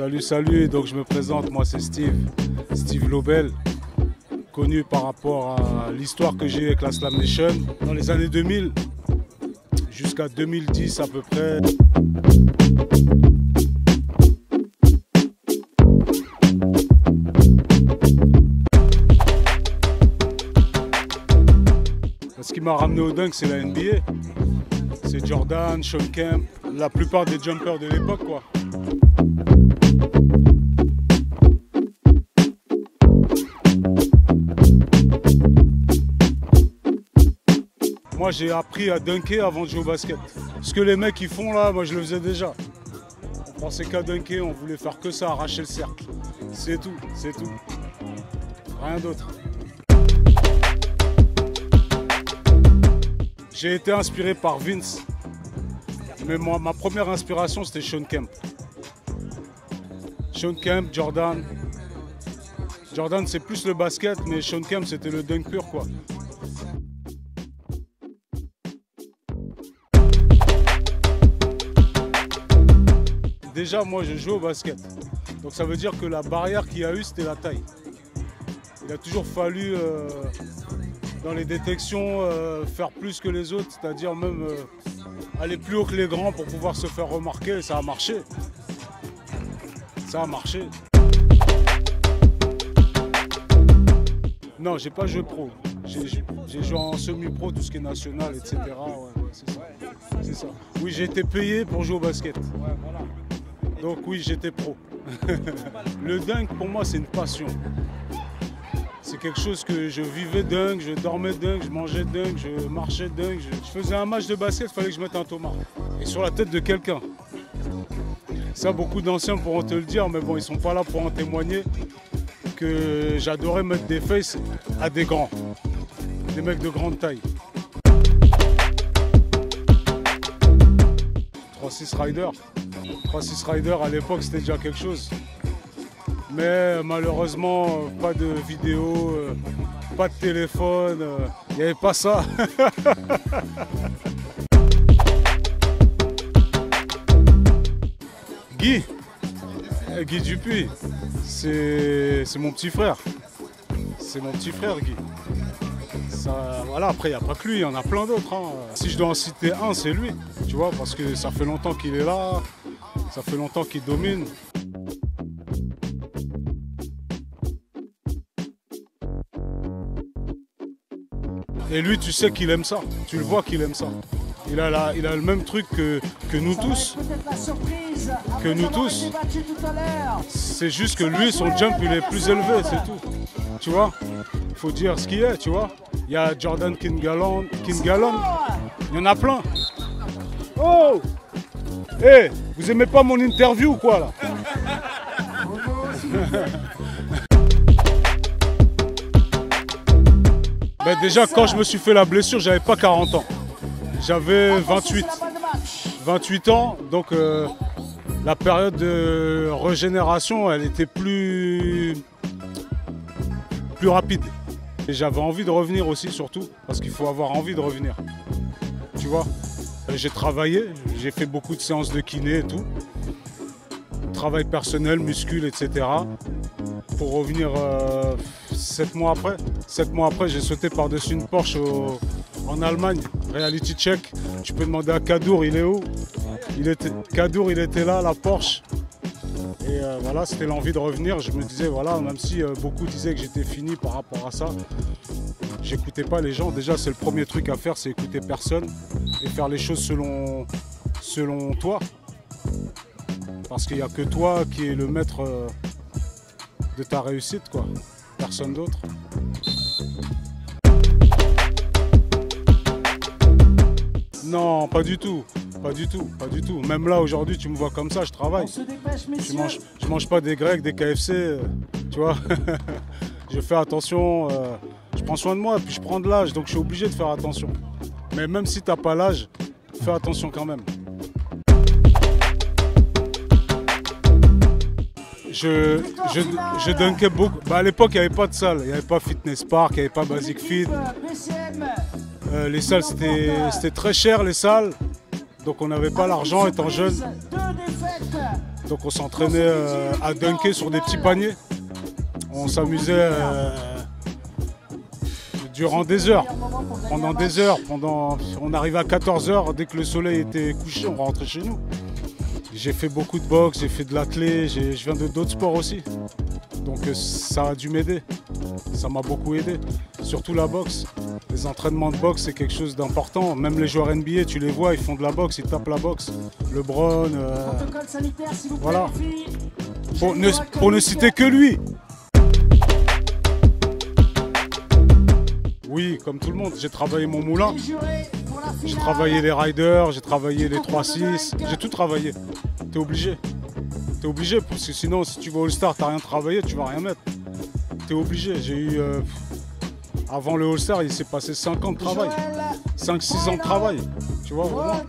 Salut, salut, donc je me présente, moi c'est Steve Lobel, connu par rapport à l'histoire que j'ai eu avec la Slam Nation dans les années 2000 jusqu'à 2010 à peu près. Ce qui m'a ramené au dunk, c'est la NBA. C'est Jordan, Shawn Kemp, la plupart des jumpers de l'époque, quoi. Moi, j'ai appris à dunker avant de jouer au basket. Ce que les mecs ils font là, moi je le faisais déjà. On pensait qu'à dunker, on voulait faire que ça, arracher le cercle. C'est tout, c'est tout. Rien d'autre. J'ai été inspiré par Vince. Mais moi, ma première inspiration, c'était Shawn Kemp. Shawn Kemp, Jordan. Jordan, c'est plus le basket, mais Shawn Kemp, c'était le dunk pur, quoi. Déjà, moi, je joue au basket. Donc ça veut dire que la barrière qu'il y a eu, c'était la taille. Il a toujours fallu, dans les détections, faire plus que les autres, c'est-à-dire même aller plus haut que les grands pour pouvoir se faire remarquer. Et ça a marché. Ça a marché. Non, j'ai pas joué pro. J'ai joué en semi-pro, tout ce qui est national, etc. Ouais, c'est ça. C'est ça. Oui, j'ai été payé pour jouer au basket. Donc oui, j'étais pro. Le dunk, pour moi, c'est une passion. C'est quelque chose que je vivais dunk, je dormais dunk, je mangeais dunk, je marchais dunk. Je faisais un match de basket, il fallait que je mette un tomahawk. Et sur la tête de quelqu'un. Ça, beaucoup d'anciens pourront te le dire, mais bon, ils sont pas là pour en témoigner. Que j'adorais mettre des faces à des grands. Des mecs de grande taille. 3-6 Rider. 3-6 Rider à l'époque c'était déjà quelque chose. Mais malheureusement pas de vidéo, pas de téléphone, il n'y avait pas ça. Guy Dupuis, c'est mon petit frère. C'est mon petit frère Guy. Ça, voilà, après il n'y a pas que lui, il y en a plein d'autres. Hein. Si je dois en citer un, c'est lui, tu vois, parce que ça fait longtemps qu'il est là, ça fait longtemps qu'il domine. Et lui, tu sais qu'il aime ça, tu le vois qu'il aime ça. Il a le même truc que nous tous. Que nous tous. C'est juste que lui, son jump, il est plus élevé, c'est tout. Tu vois, il faut dire ce qu'il est, tu vois. Il y a Jordan Kingaland, il y en a plein. Oh! Hey, vous aimez pas mon interview ou quoi là? Ben déjà quand je me suis fait la blessure, j'avais pas 40 ans. J'avais 28 ans, donc la période de régénération, elle était plus rapide. Et j'avais envie de revenir aussi surtout, parce qu'il faut avoir envie de revenir. Tu vois, j'ai travaillé, j'ai fait beaucoup de séances de kiné et tout. Travail personnel, muscule, etc. Pour revenir 7 mois après. 7 mois après, j'ai sauté par-dessus une Porsche en Allemagne, reality check. Tu peux demander à Kadour, il est où? Kadour, il était là, la Porsche. Et voilà, c'était l'envie de revenir. Je me disais, voilà, même si beaucoup disaient que j'étais fini par rapport à ça, j'écoutais pas les gens. Déjà, c'est le premier truc à faire, c'est écouter personne et faire les choses selon toi. Parce qu'il n'y a que toi qui est le maître de ta réussite, quoi. Personne d'autre. Non, pas du tout. Pas du tout, pas du tout. Même là, aujourd'hui, tu me vois comme ça, je travaille. Je mange pas des grecs, des KFC, tu vois. Je fais attention, je prends soin de moi, puis je prends de l'âge, donc je suis obligé de faire attention. Mais même si t'as pas l'âge, fais attention quand même. Je dunkais beaucoup. Bah, à l'époque, il n'y avait pas de salle, il n'y avait pas Fitness Park, il n'y avait pas Basic Fit. Les salles, c'était très cher, les salles. Donc on n'avait pas l'argent étant jeune. Donc on s'entraînait à dunker sur des petits paniers. On s'amusait durant des heures, pendant des heures. On arrivait à 14 h, dès que le soleil était couché, on rentrait chez nous. J'ai fait beaucoup de boxe, j'ai fait de l'athlé, je viens de d'autres sports aussi. Donc ça a dû m'aider, ça m'a beaucoup aidé. Surtout la boxe. Les entraînements de boxe, c'est quelque chose d'important. Même les joueurs NBA, tu les vois, ils font de la boxe, ils tapent la boxe. LeBron, voilà. Pour ne citer que lui. Oui, comme tout le monde, j'ai travaillé mon moulin. J'ai travaillé les riders, j'ai travaillé les 3-6, j'ai tout travaillé. T'es obligé. T'es obligé, parce que sinon, si tu vas All-Star, t'as rien travaillé, tu vas rien mettre. T'es obligé. J'ai eu... avant le All-Star, il s'est passé 5 ans de travail. 5-6 ans de travail. Tu vois, vraiment.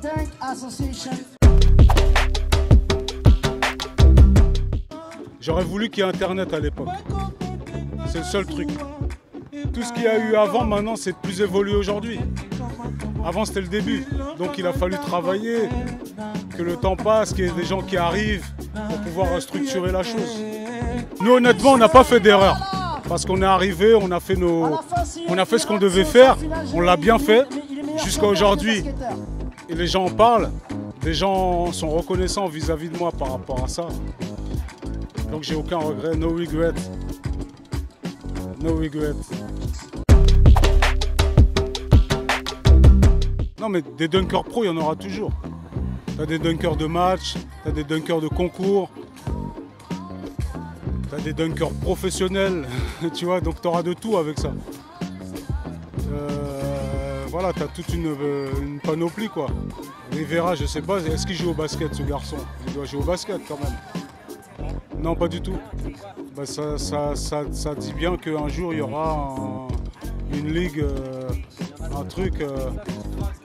J'aurais voulu qu'il y ait Internet à l'époque. C'est le seul truc. Tout ce qu'il y a eu avant, maintenant, c'est plus évolué aujourd'hui. Avant, c'était le début. Donc, il a fallu travailler, que le temps passe, qu'il y ait des gens qui arrivent pour pouvoir structurer la chose. Nous, honnêtement, on n'a pas fait d'erreur. Parce qu'on est arrivé, on a fait ce qu'on devait faire, on l'a bien fait jusqu'à aujourd'hui. Et les gens en parlent, les gens sont reconnaissants vis-à-vis de moi par rapport à ça. Donc j'ai aucun regret, no regret. No regret. Non mais des dunkers pro, il y en aura toujours. T'as des dunkers de match, t'as des dunkers de concours. T'as des dunkers professionnels, tu vois, donc t'auras de tout avec ça. Voilà, t'as toute une panoplie, quoi. Rivera, je sais pas, est-ce qu'il joue au basket, ce garçon? Il doit jouer au basket, quand même. Non, pas du tout. Bah, ça dit bien qu'un jour, il y aura une ligue, un truc...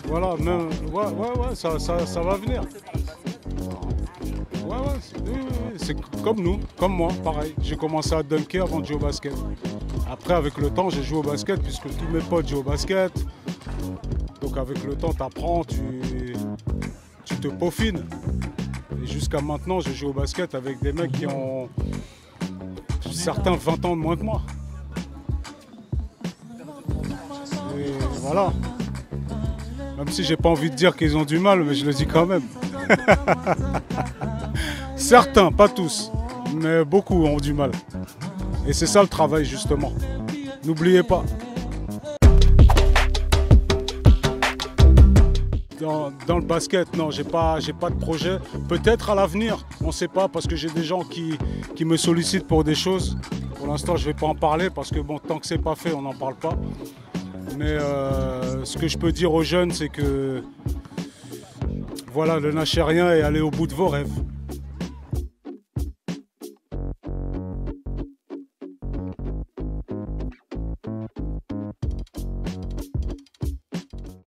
voilà, même... Ouais, ça va venir. Ouais, c'est comme nous, comme moi, pareil. J'ai commencé à dunker avant de jouer au basket. Après, avec le temps, j'ai joué au basket puisque tous mes potes jouent au basket. Donc avec le temps, tu apprends, tu te peaufines. Et jusqu'à maintenant, je joue au basket avec des mecs qui ont certains 20 ans de moins que moi. Et voilà. Même si j'ai pas envie de dire qu'ils ont du mal, mais je le dis quand même. Certains, pas tous, mais beaucoup ont du mal. Et c'est ça le travail justement. N'oubliez pas. Dans le basket, non, j'ai pas de projet. Peut-être à l'avenir, on ne sait pas, parce que j'ai des gens qui me sollicitent pour des choses. Pour l'instant, je ne vais pas en parler parce que bon, tant que c'est pas fait, on n'en parle pas. Mais ce que je peux dire aux jeunes, c'est que voilà, ne lâchez rien et allez au bout de vos rêves.